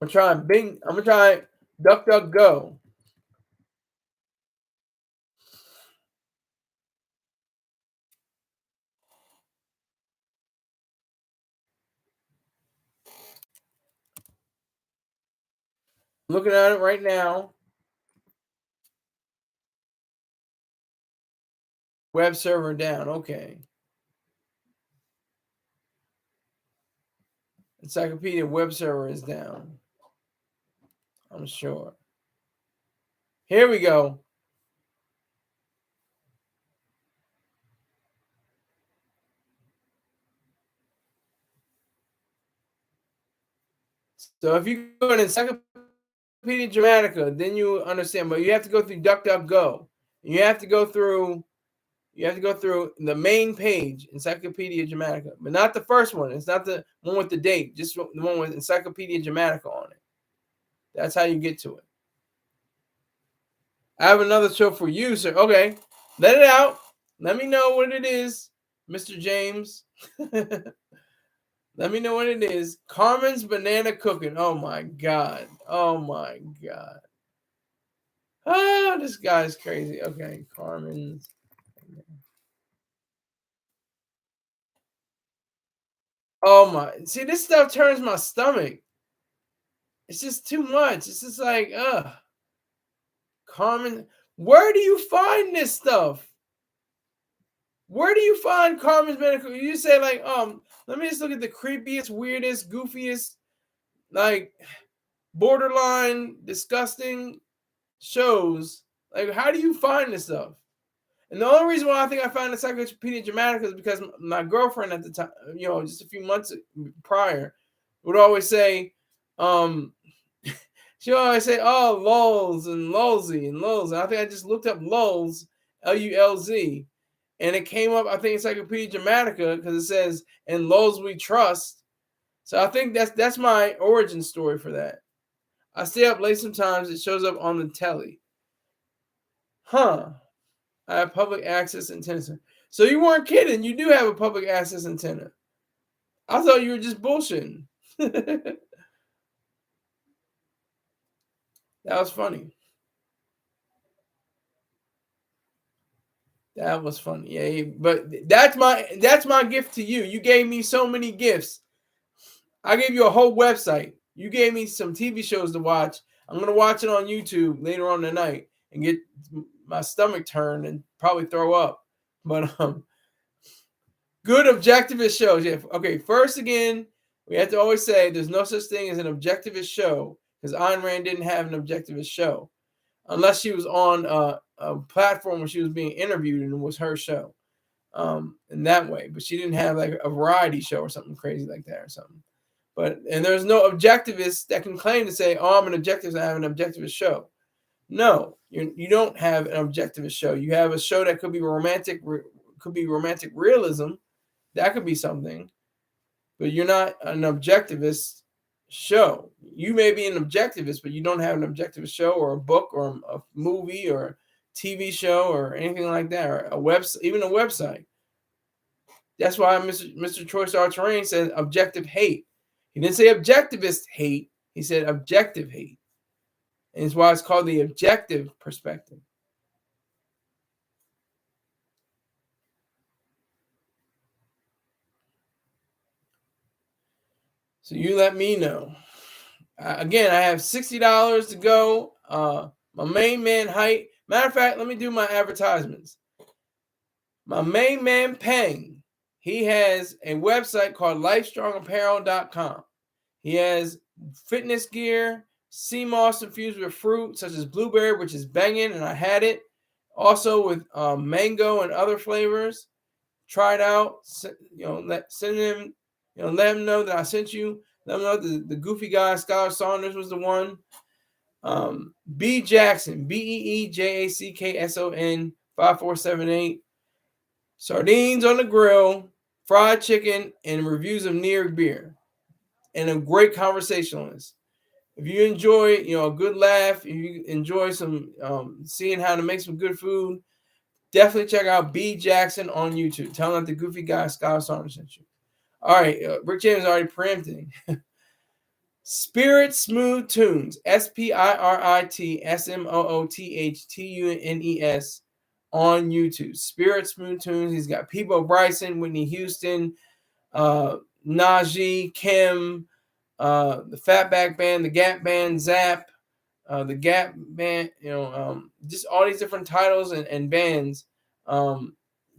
I'm gonna try Bing. I'm gonna try DuckDuckGo. Looking at it right now. Web server down. Okay. Encyclopedia web server is down. I'm sure. Here we go. So if you go to Encyclopedia Dramatica, then you understand. But you have to go through DuckDuckGo. You have to go through the main page, Encyclopedia Dramatica, but not the first one. It's not the one with the date, just the one with Encyclopedia Dramatica on it. That's how you get to it. I have another show for you, sir. Okay, let it out. Let me know what it is, Mr. James. Let me know what it is. Carmen's Banana Cooking. Oh my god. Oh my god. Oh, this guy's crazy. Okay, Carmen's. Oh my! See, this stuff turns my stomach. It's just too much. It's just like, Carmen. Where do you find this stuff? Where do you find Carmen's medical? You say like, let me just look at the creepiest, weirdest, goofiest, like borderline disgusting shows. Like, how do you find this stuff? And the only reason why I think I found Encyclopedia Dramatica is because my girlfriend at the time, just a few months prior, would always say, she always say, "Oh, lulz and lulzy and lulz." And I think I just looked up lulz, Lulz, and it came up. I think Encyclopedia Dramatica because it says, "And lulz we trust." So I think that's my origin story for that. I stay up late sometimes. It shows up on the telly. Huh. I have public access antenna. So you weren't kidding. You do have a public access antenna. I thought you were just bullshitting. That was funny. That was funny. Yeah, but that's my gift to you. You gave me so many gifts. I gave you a whole website. You gave me some TV shows to watch. I'm gonna watch it on YouTube later on tonight and get my stomach turned and probably throw up. But good objectivist shows. Yeah. Okay. First, again, we have to always say there's no such thing as an objectivist show because Ayn Rand didn't have an objectivist show unless she was on a platform where she was being interviewed and it was her show in that way. But she didn't have like a variety show or something crazy like that or something. And there's no objectivist that can claim to say, "Oh, I'm an objectivist. I have an objectivist show." No, you don't have an objectivist show. You have a show that could be romantic realism. That could be something, but you're not an objectivist show. You may be an objectivist, but you don't have an objectivist show or a book or a movie or TV show or anything like that, or even a website. That's why Mr. Troy Star Terrain said objective hate. He didn't say objectivist hate. He said objective hate. And it's why it's called the objective perspective. So you let me know. Again, I have $60 to go. My main man height. Matter of fact, let me do my advertisements. My main man Peng, he has a website called lifestrongapparel.com. He has fitness gear, sea moss infused with fruit such as blueberry, which is banging, and I had it. Also with mango and other flavors. Try it out. Send him. Let him know that I sent you. Let him know the goofy guy, Skylar Saunders, was the one. B Jackson, BEEJACKSON 5478. Sardines on the grill, fried chicken, and reviews of Near beer. And a great conversationalist. If you enjoy, a good laugh, if you enjoy some seeing how to make some good food, definitely check out B Jackson on YouTube. Tell him that the goofy guy Skylar Saunders sent you. All right, Rick James already preempting. Spirit Smooth Tunes, SPIRITSMOOTHTUNES on YouTube. Spirit Smooth Tunes. He's got Peebo Bryson, Whitney Houston, Najee, Kim, the Fatback Band, the Gap Band, Zap, the Gap Band, just all these different titles and bands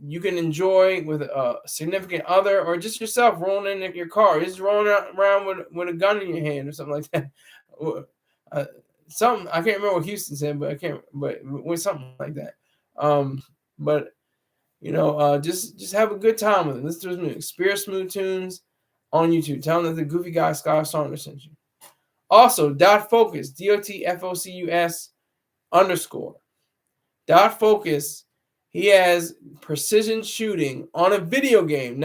you can enjoy with a significant other or just yourself rolling in your car. Just rolling around with a gun in your hand or something like that. Something I can't remember what Houston said, but with something like that. Just have a good time with it. Listen to his music. Spirit Smooth Tunes on YouTube. Tell them that the goofy guy Skylar Saunders sent you. Also, Dot Focus, DOTFOCUS _ Dot Focus. He has precision shooting on a video game.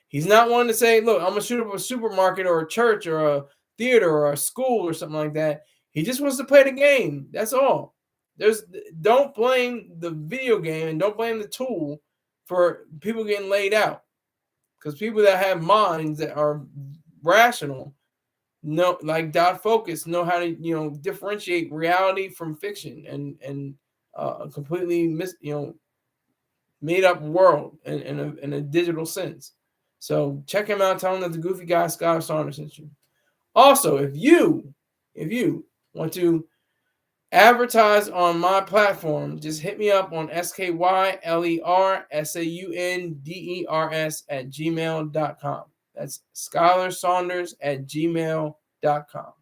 He's not one to say, "Look, I'm gonna shoot up a supermarket or a church or a theater or a school or something like that." He just wants to play the game. That's all. Don't blame the video game and don't blame the tool for people getting laid out. Because people that have minds that are rational know, like dot focus, know how to differentiate reality from fiction and completely made up world in a digital sense. So check him out. Tell him that the Goofy Guy Scott Saunders sent you. Also, if you want to advertise on my platform, just hit me up on SkylerSaunders@gmail.com. That's SkylerSaunders@gmail.com.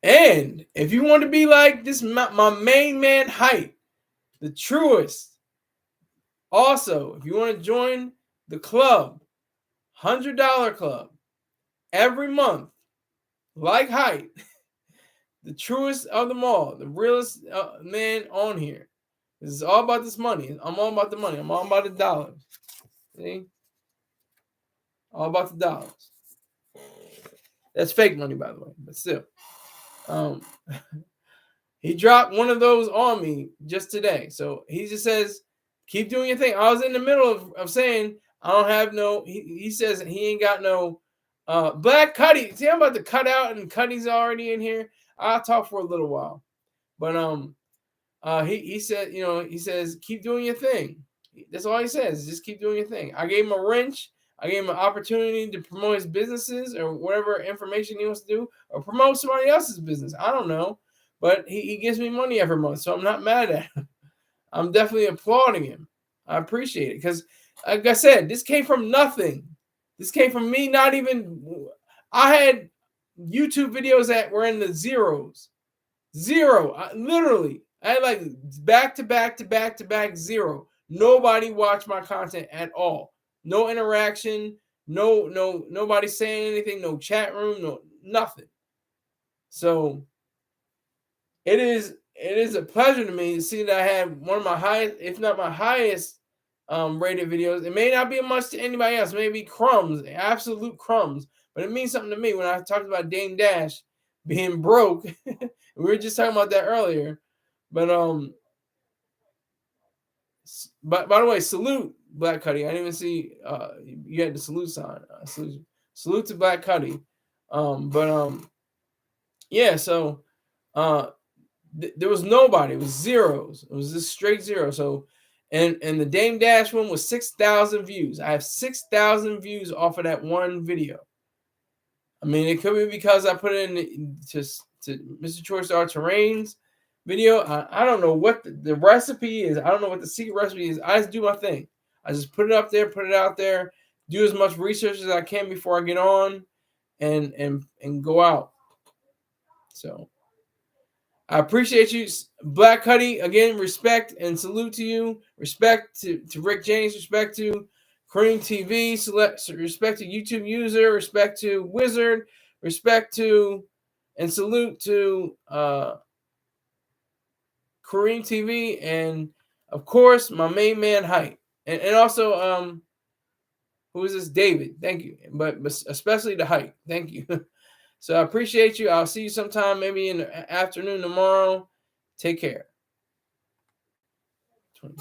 And if you want to be like this, my main man Hype, the truest. Also, if you want to join the club, $100 club, every month, like Hype, the truest of them all, the realest man on here. This is all about this money. I'm all about the money. I'm all about the dollars. See? All about the dollars. That's fake money, by the way, but still. He dropped one of those on me just today. So he just says, keep doing your thing. I was in the middle of saying, I don't have no, he says he ain't got no Black Cuddy. See, I'm about to cut out and Cuddy's already in here. I'll talk for a little while. But he said, he says, keep doing your thing. That's all he says. Just keep doing your thing. I gave him a wrench. I gave him an opportunity to promote his businesses or whatever information he wants to do, or promote somebody else's business. I don't know. But he gives me money every month, so I'm not mad at him. I'm definitely applauding him. I appreciate it. Because, like I said, this came from nothing. This came from me not even... I had YouTube videos that were in the zeros. Zero. Literally. I had like back to back zero. Nobody watched my content at all. No interaction. Nobody saying anything. No chat room. No nothing. So it is a pleasure to me to see that I had one of my highest, if not my highest, rated videos. It may not be much to anybody else. It may be crumbs, absolute crumbs. But it means something to me when I talked about Dame Dash being broke. We were just talking about that earlier. But by the way, salute Black Cuddy. I didn't even see you had the salute sign. Salute to Black Cuddy. Yeah. So there was nobody. It was zeros. It was just straight zero. So and the Dame Dash one was 6,000 views. I have 6,000 views off of that one video. I mean, it could be because I put it in to Mr. Choice Star Terrain's video. I don't know what the recipe is. I don't know what the secret recipe is. I just do my thing. I just put it up there, put it out there, do as much research as I can before I get on and go out. So I appreciate you, Black Cuddy. Again, respect and salute to you. Respect to Rick James. Respect to Cream TV. Respect to YouTube user. Respect to Wizard. Respect to and salute to Kareem TV, and of course my main man Hype, and also who is this? David. Thank you, but especially the Hype. Thank you. So I appreciate you. I'll see you sometime, maybe in the afternoon tomorrow. Take care. 20.